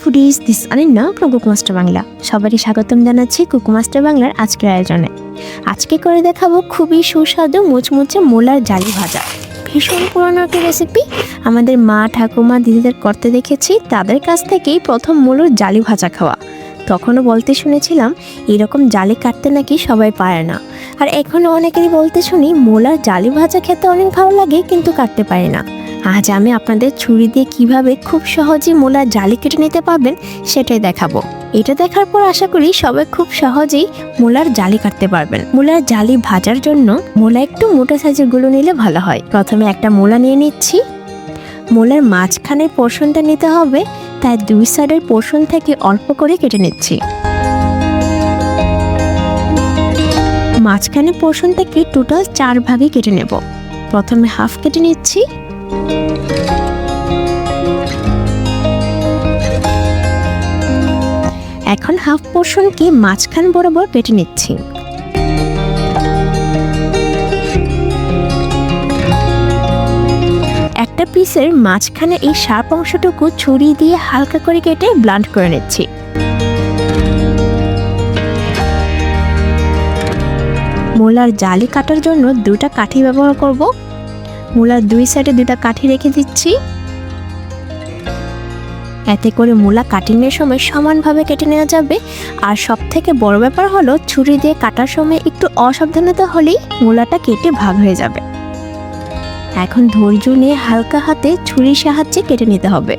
Foodies, this আনিন্না from cook master Bangla. সবারই স্বাগতম জানাচ্ছি কুক মাস্টার বাংলার আজকের আয়োজনে। আজকে করে দেখাবো খুবই সুস্বাদু মুচমুচে মূলার জালি ভাজা। ভীষণ পুরনো একটা রেসিপি, আমাদের মা ঠাকুমা দিদিদের করতে দেখেছি, তাদের কাছ থেকেই প্রথম মূলার জালি ভাজা খাওয়া। তখনও বলতে শুনেছিলাম এরকম জালি কাটতে নাকি সবাই পারে না, আর এখনও অনেকেরই বলতে শুনি মূলার জালি ভাজা খেতে অনেক ভালো লাগে কিন্তু কাটতে পারে না। আজ আমি আপনাদের ছুরি দিয়ে কিভাবে খুব সহজেই মূলার জালি কেটে নিতে পারবেন সেটাই দেখাবো। এটা দেখার পর আশা করি সবাই খুব সহজেই মূলার জালি কাটতে পারবেন। মূলার জালি ভাজার জন্য মূলা একটু মোটা সাইজের গুলো নিলে ভালো হয়। প্রথমে একটা মূলা নিয়ে নিচ্ছি। মূলার মাঝখানের পোর্শনটা নিতে হবে, তাই দুই সাইডের পোর্শন থেকে অল্প করে কেটে নিচ্ছি। মাঝখানের পোর্শন থেকে টোটাল 4 ভাগে কেটে নেব। প্রথমে হাফ কেটে নিচ্ছি। এখন হাফ পোর্শনকে মাঝখান বরাবর কেটে নিচ্ছি। একটা পিসের মাঝখানে এই শার্প অংশটুকু ছুরি দিয়ে হালকা করে কেটে ব্লান্ট করে নিচ্ছি। মূলার জালি কাটার জন্য দুটা কাঠি ব্যবহার করব। মূলার দুই সাইডে দুটা কাঠি রেখে দিচ্ছি। এতে করে মূলা কাটিংয়ের সময় সমানভাবে কেটে নেওয়া যাবে। আর সব থেকে বড় ব্যাপার হলো ছুরি দিয়ে কাটার সময় একটু অসাবধানতা হলেই মূলাটা কেটে ভাগ হয়ে যাবে। এখন ধৈর্য নিয়ে হালকা হাতে ছুরির সাহায্যে কেটে নিতে হবে।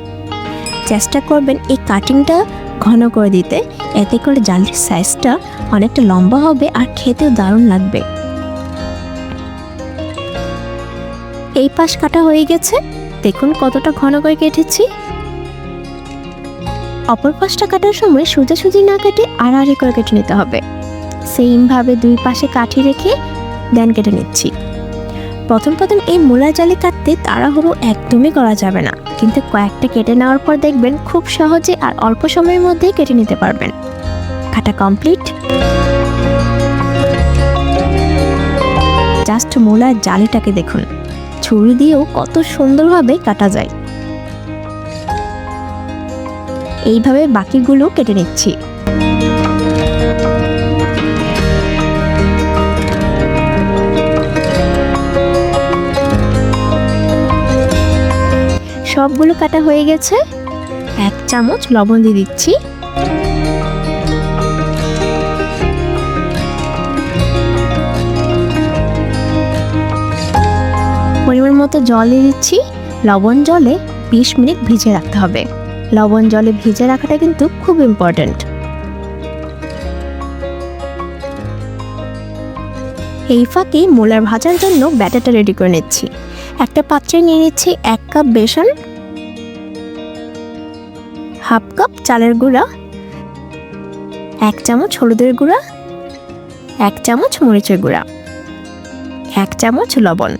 চেষ্টা করবেন এই কাটিংটা ঘন করে দিতে, এতে করে জালির সাইজটা অনেকটা লম্বা হবে আর খেতেও দারুণ লাগবে। এই পাশ কাটা হয়ে গেছে, দেখুন কতটা ঘন করে কেটেছি। অপর পাশটা কাটার সময় সোজাসুজি না কেটে আড়াআড়ি করে কেটে নিতে হবে। সেইমভাবে দুই পাশে কাঠি রেখে দেন কেটে নিচ্ছি। প্রথম এই মূলা জালি কাটতে তাড়াহুড়ো একদমই করা যাবে না, কিন্তু কয়েকটা কেটে নেওয়ার পর দেখবেন খুব সহজে আর অল্প সময়ের মধ্যেই কেটে নিতে পারবেন। কাটা কমপ্লিট। জাস্ট মূলার জালিটাকে দেখুন, ছুরি দিয়েও কত সুন্দরভাবে কাটা যায়। এইভাবে বাকিগুলো কেটে নিচ্ছি। সবগুলো কাটা হয়ে গেছে। 1 চামচ লবণ দিয়ে দিচ্ছি। পরিমাণ মতো জল দিয়ে দিচ্ছি। লবণ জলে 20 মিনিট ভিজিয়ে রাখতে হবে। লবণ জলে ভিজে রাখাটা কিন্তু খুব ইম্পর্ট্যান্ট। এই ফাঁকে মূলার ভাজার জন্য ব্যাটারটা রেডি করে নিচ্ছি। একটা পাত্রে নিয়ে নিচ্ছি 1 কাপ বেসন, হাফ কাপ চালের গুঁড়া, 1 চামচ হলুদের গুঁড়া, 1 চামচ মরিচের গুঁড়া, 1 চামচ লবণ।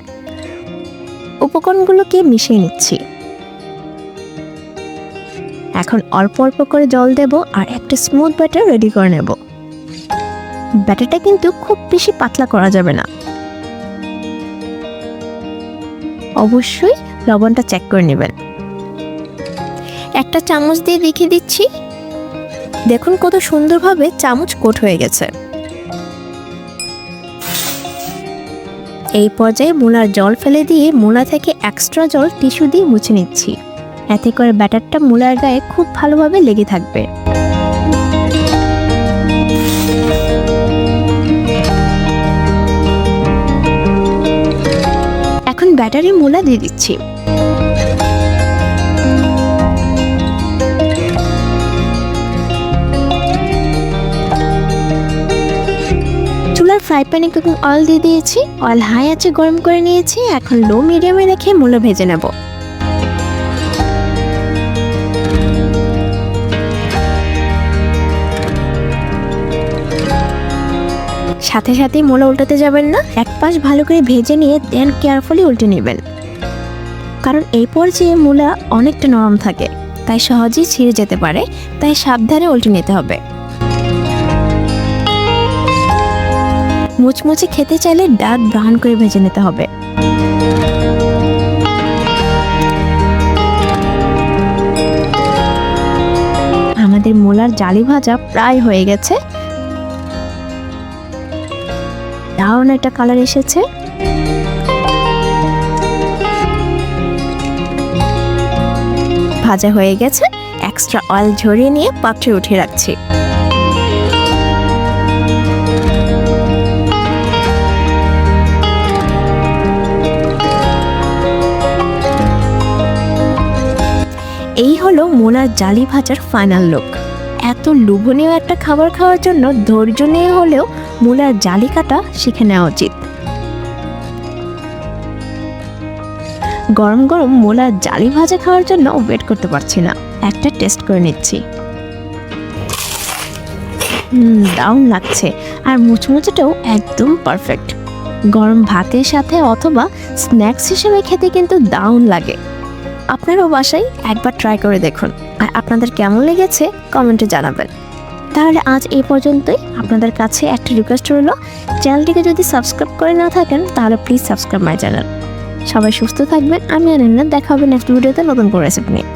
উপকরণগুলোকে মিশিয়ে নিচ্ছি। এখন অল্প অল্প করে জল দেব আর একটা স্মুথ ব্যাটার রেডি করে নেব। ব্যাটারটা কিন্তু খুব বেশি পাতলা করা যাবে না। অবশ্যই লবণটা চেক করে নেবেন। একটা চামচ দিয়ে দেখিয়ে দিচ্ছি, দেখুন কত সুন্দরভাবে চামচ কোট হয়ে গেছে। এই পর্যায়ে মূলার জল ফেলে দিয়ে মূলা থেকে এক্সট্রা জল টিস্যু দিয়ে মুছে নিচ্ছি। এতে করে ব্যাটারটা মূলার গায়ে খুব ভালোভাবে লেগে থাকবে। এখন ব্যাটারে মূলা দিয়ে দিচ্ছি। চুলার ফ্রাই প্যানে কুকিং অয়েল দিয়ে দিয়েছি। অয়েল হাই আঁচে গরম করে নিয়েছি। এখন লো মিডিয়ামে রেখে মূলা ভেজে নেব। সাথে সাথেই মূলা উল্টাতে যাবেন না, এক পাশ ভালো করে ভেজে নিয়ে দেন কেয়ারফুলি উল্টে নেবেন। কারণ এই পর্যায়ে মূলা অনেকটা নরম থাকে, তাই সহজেই ছিঁড়ে যেতে পারে, তাই সাবধানে উল্টে নিতে হবে। মুচমুচে খেতে চাইলে ডার্ক ব্রাউন করে ভেজে নিতে হবে। আমাদের মোলার জালি ভাজা প্রায় হয়ে গেছে। দারুণ একটা কালার এসেছে। ভাজা হয়ে গেছে, এক্সট্রা অয়েল ঝরিয়ে নিয়ে পাত্রে উঠিয়ে রাখছি। এই হলো মোলার জালি ভাজার ফাইনাল লুক। এত লোভনীয় একটা খাবার খাওয়ার জন্য ধৈর্য নিয়ে হলেও মোলার জালি কাটা শিখে নেওয়া উচিত। গরম গরম মোলার জালি ভাজা খাওয়ার জন্য ওয়েট করতে পারছি না, একটা টেস্ট করে নিচ্ছি। দারুণ লাগছে, আর মুচমুচেটাও একদম পারফেক্ট। গরম ভাতের সাথে অথবা স্ন্যাক্স হিসেবে খেতে কিন্তু দারুণ লাগে। আপনারাও বাসায় একবার ট্রাই করে দেখুন, আর আপনাদের কেমন লেগেছে কমেন্টে জানাবেন। তাহলে আজ এই পর্যন্তই। আপনাদের কাছে একটা রিকোয়েস্ট রইল, চ্যানেলটিকে যদি সাবস্ক্রাইব করে না থাকেন তাহলে প্লিজ সাবস্ক্রাইব মাই চ্যানেল। সবাই সুস্থ থাকবেন। আমি অনন্যা, দেখা হবে নেক্সট ভিডিওতে নতুন করে রেসিপি নিয়ে।